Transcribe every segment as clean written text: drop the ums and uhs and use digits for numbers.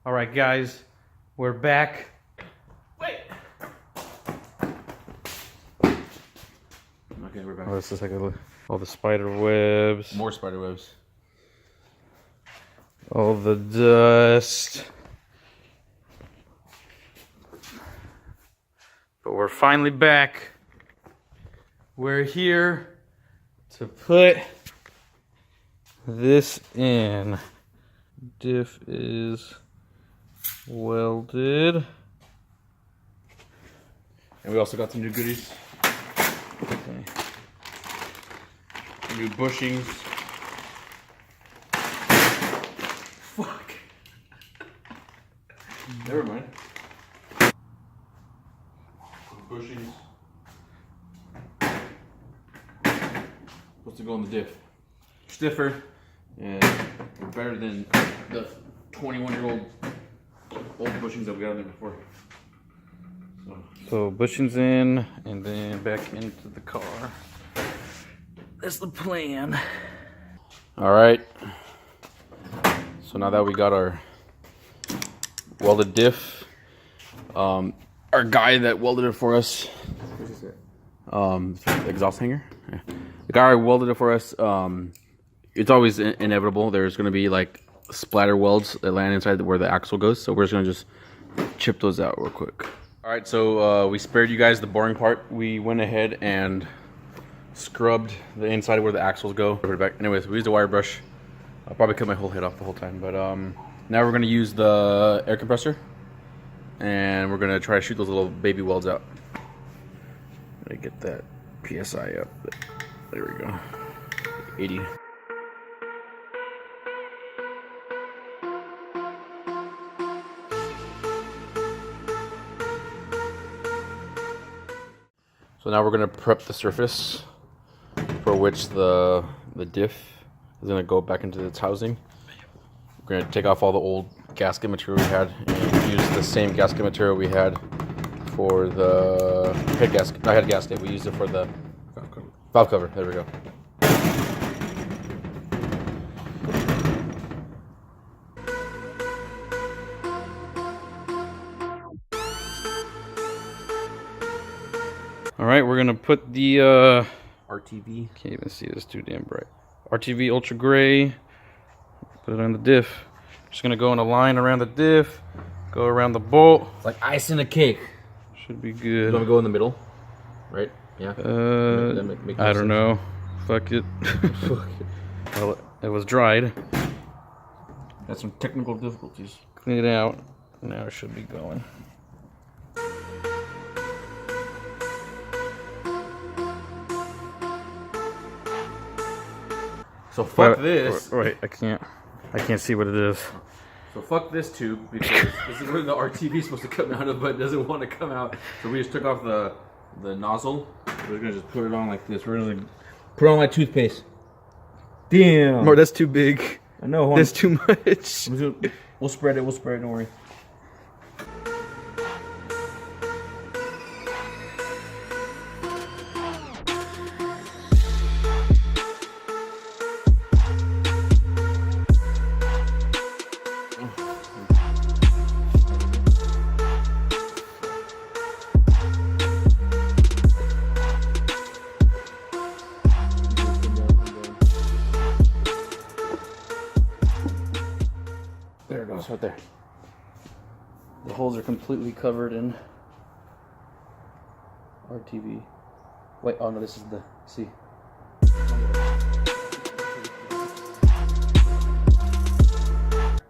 All right, guys, we're back. Wait. Okay, we're back. Oh, this is like all the spider webs. More spider webs. All the dust. But we're finally back. We're here to put this in. Diff is welded. And we also got some new goodies. Okay. New bushings. Fuck. Never mind. Bushings. Supposed to go on the diff. Stiffer and better than the 21-year-old old bushings that we got in there before. So bushings in and then back into the car. That's the plan. All right. So now that we got our welded diff, our guy that welded it for us, exhaust hanger. Yeah. The guy who welded it for us. It's always inevitable. There's going to be like splatter welds that land inside where the axle goes. So we're just going to chip those out real quick. All right. So we spared you guys the boring part. We went ahead and scrubbed the inside where the axles go. Put it back. Anyways, we used a wire brush. I'll probably cut my whole head off the whole time. But now we're going to use the air compressor. And we're going to try to shoot those little baby welds out. Let me get that PSI up. There we go. 80. So now we're going to prep the surface for which the diff is going to go back into its housing. We're going to take off all the old gasket material we had and use the same gasket material we had for the head gasket. Not head gasket, we used it for the valve cover. There we go. All right, we're gonna put the RTV. Can't even see this too damn bright. RTV Ultra Gray. Put it on the diff. Just gonna go in a line around the diff. Go around the bolt. It's like ice in a cake. Should be You good. want to go in the middle, right? Yeah. Make I don't know. Fuck it. Well, it was dried. Had some technical difficulties. Clean it out. Now it should be going. So fuck this. Right, I can't see what it is. So fuck this tube because this is where the RTV is supposed to come out of, but it doesn't want to come out. So we just took off the nozzle. We're gonna just put it on like this. We're gonna put it on like toothpaste. Damn. Oh, that's too big. I know. That's too much. We'll spread it. We'll spread it. Don't worry. There it goes, right there. The holes are completely covered in RTV. Wait, oh no, this is the C.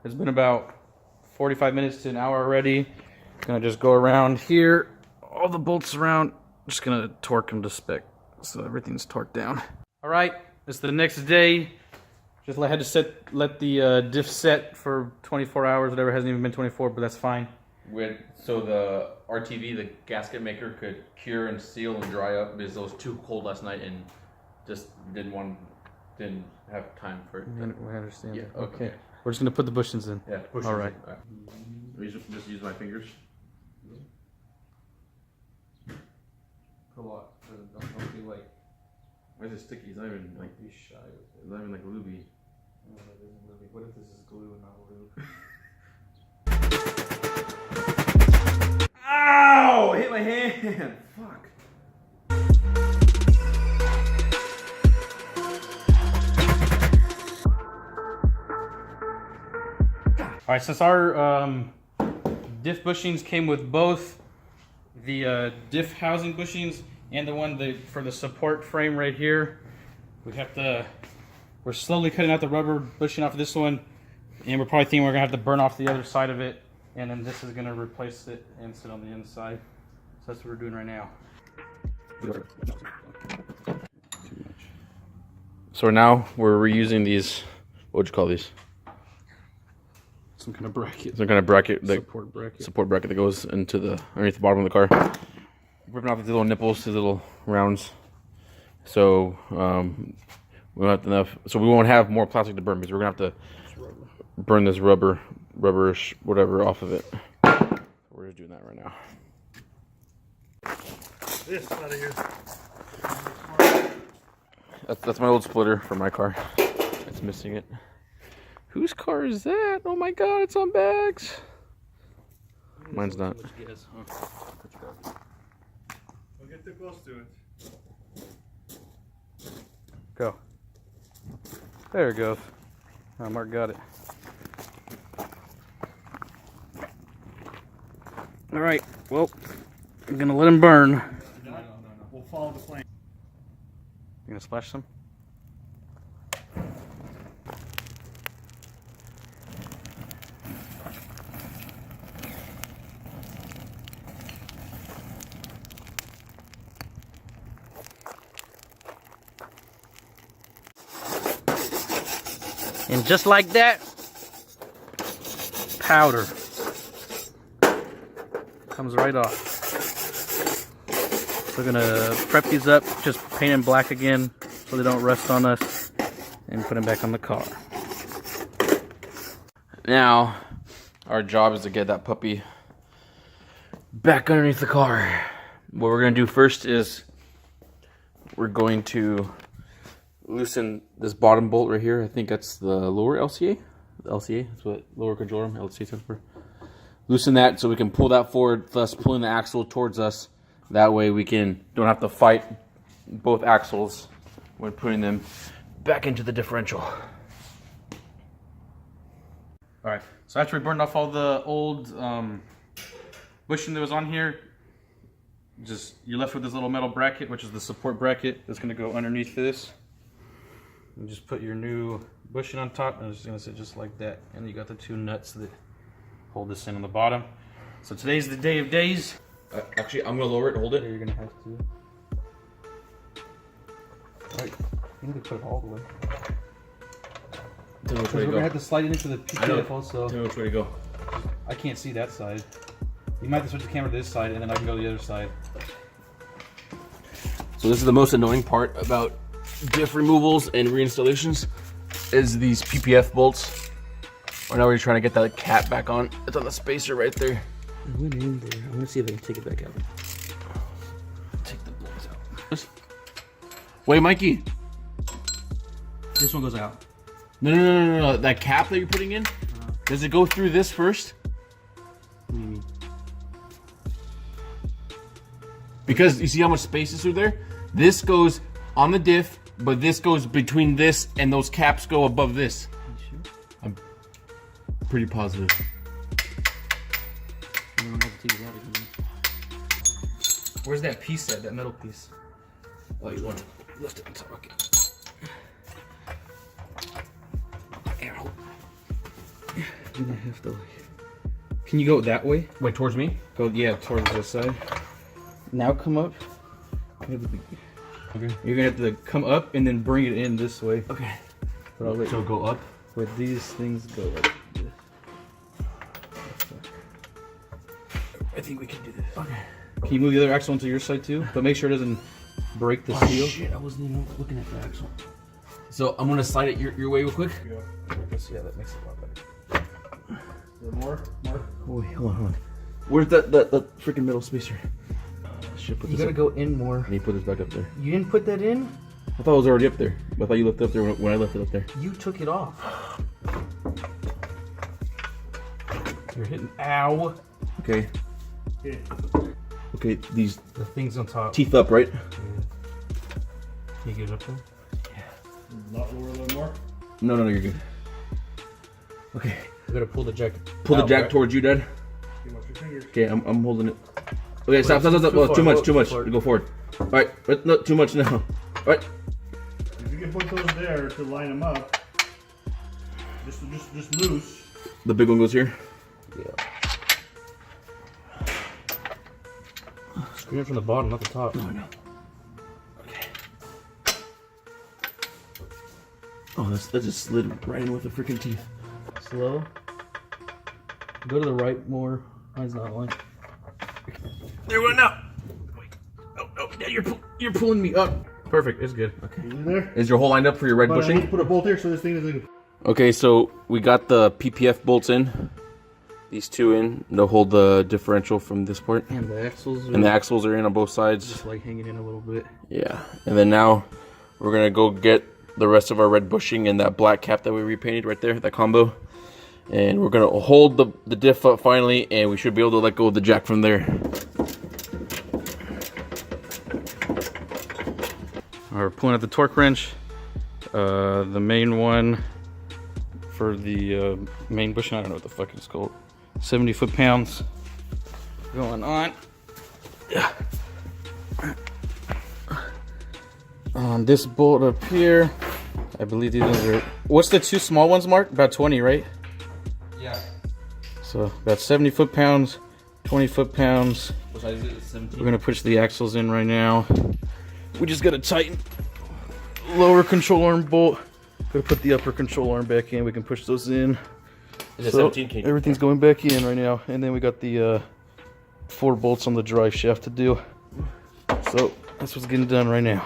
It's been about 45 minutes to an hour already. Gonna just go around here, all the bolts around. Just gonna torque them to spec, so everything's torqued down. All right, it's the next day. Just had to let the diff set for 24 hours, whatever. It hasn't even been 24, but that's fine. So the RTV, the gasket maker, could cure and seal and dry up because it was too cold last night and just didn't have time for it. We understand. Yeah. Okay. We're just gonna put the bushings in. Yeah. All right. Just use my fingers. A lot. Don't be like. Why is it sticky? It's not even like. Be shy. It's not even like looby. No, that isn't lube. What if this is glue and not lube? Man, fuck. All right, since our Diff bushings came with both the Diff housing bushings and the one for the support frame right here, we're slowly cutting out the rubber bushing off of this one, and we're probably thinking we're gonna have to burn off the other side of it, and then this is gonna replace it and sit on the inside. So that's what we're doing right now. So now we're reusing these. What would you call these? Some kind of bracket. Some kind of bracket. Support bracket that goes into the underneath the bottom of the car. Ripping off these little nipples, these little rounds. So we don't have enough. So we won't have more plastic to burn because we're gonna have to burn this rubberish whatever off of it. So we're just doing that right now. This out of here. That's my old splitter for my car. It's missing it. Whose car is that? Oh my god, it's on bags. Mine's not. Don't get too close to it. Go. There it goes. Oh, Mark got it. All right. Well, I'm gonna let him burn. No. We'll follow the flame. You gonna splash some? And just like that, powder comes right off. We're gonna prep these up, just paint them black again so they don't rust on us, and put them back on the car. Now, our job is to get that puppy back underneath the car. What we're gonna do first is we're going to loosen this bottom bolt right here. I think that's the lower LCA. The LCA, that's what lower control arm, LCA stands for. Loosen that so we can pull that forward, thus pulling the axle towards us. That way we don't have to fight both axles when putting them back into the differential. All right, so after we burned off all the old bushing that was on here, you're left with this little metal bracket, which is the support bracket that's gonna go underneath this. You just put your new bushing on top, and it's gonna sit just like that. And you got the two nuts that hold this in on the bottom. So today's the day of days. Actually, I'm gonna lower it. Hold it. You're gonna have to. Right, you need to put it all the way. Tell me which way We're to gonna go. have to slide it into the PPF also. Tell me which way to go. I can't see that side. You might have to switch the camera to this side, and then I can go to the other side. So this is the most annoying part about diff removals and reinstallations is these PPF bolts. Right now we're trying to get that cap back on. It's on the spacer right there. I went in there. I'm gonna see if I can take it back out. Take the bolts out. Wait, Mikey. This one goes out. No. That cap that you're putting in, does it go through this first? What do you mean? Because you see how much space is through there? This goes on the diff, but this goes between this and those caps go above this. You sure? I'm pretty positive. I'm gonna have to take it out again. Where's that piece at? That metal piece? Oh, you want to lift it on top. Okay. Ow. You're gonna have to. Can you go that way? Wait, towards me? Go, yeah, towards this side. Now come up. Okay. You're gonna have to come up and then bring it in this way. Okay. But I'll let So you, go up. with these things go like this. I think we can do this. Okay. Can you move the other axle into your side too? But make sure it doesn't break the seal. Shit, I wasn't even looking at the axle. So I'm gonna slide it your way real quick. Yeah, that makes it a lot better. Is there more? More? Oh, wait, hold on. Where's that freaking middle spacer? Should put You this gotta up. go in more. I need to put this back up there. You didn't put that in? I thought it was already up there. I thought you left it up there when I left it up there. You took it off. You're hitting. Ow. Okay. Okay. We'll Okay, these The things on top. teeth up, right? Can you get it up there? A lot lower, a little more. No, you're good. Okay. We gotta pull the jack. Pull the out, jack right? towards you, Dad. Get off your fingers. Okay, I'm holding it. Okay, stop. too Oh, far, too much. too far. Go forward. All right, not too much now. All right. If you can put those there to line them up, just loose. The big one goes here. Yeah. Screw it from the bottom, not the top. No. Okay. Oh, that just slid right in with the freaking teeth. Slow. Go to the right more. Mine's not line. There we go now. Wait. Oh, yeah, you're pulling me up. Perfect. It's good. Okay. Is it there? Is your hole lined up for your red But I need bushing? to put a bolt here so this thing doesn't. Okay, so we got the PPF bolts in. These two in. They'll hold the differential from this part. And the axles. And the axles are in on both sides. just like hanging in a little bit. Yeah. And then now we're gonna go get the rest of our red bushing and that black cap that we repainted right there, that combo. And we're gonna hold the diff up finally, and we should be able to let go of the jack from there. We're pulling out the torque wrench. The main one for the main bushing. I don't know what the fuck it's called. 70 foot-pounds going on. Yeah. On this bolt up here, I believe these ones are. What's the two small ones, Mark? About 20, right? Yeah. So about 70 foot-pounds, 20 foot-pounds. What size is it? 17? We're gonna push the axles in right now. We just gotta tighten lower control arm bolt. Gotta put the upper control arm back in. We can push those in. Is it So 17 kg? everything's going back in right now, and then we got the 4 bolts on the drive shaft to do. So that's what's getting done right now.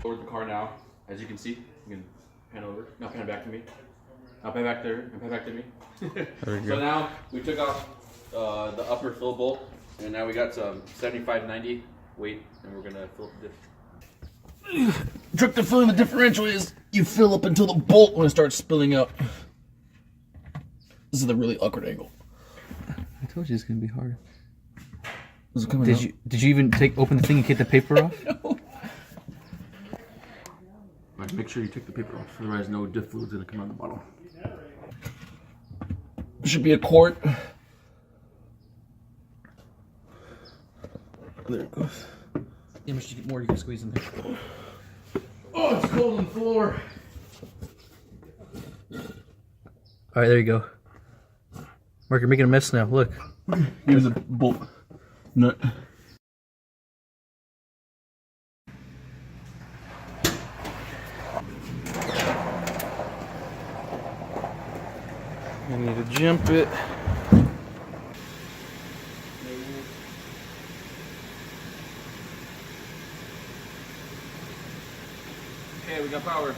Over the car now, as you can see. You can pan over. Now pan back to me. Now pan back there, and pan back to me. There we So go. now we took off the upper fill bolt, and now we got some 75-90 weight, and we're gonna fill the diff. Trick to filling the differential is you fill up until the bolt when it starts spilling out. This is the really awkward angle. I told you it's gonna be hard. Is it coming Did out? you even open the thing and get the paper off? Right, make sure you take the paper off, otherwise no diff fluid's gonna come out the bottom. Should be a quart. There it goes. Yeah, much more you can squeeze in there. Oh, it's cold on the floor. All right, there you go. Mark, you're making a mess now. Look. Here's the bolt nut. I need to jump it. Okay, we got power.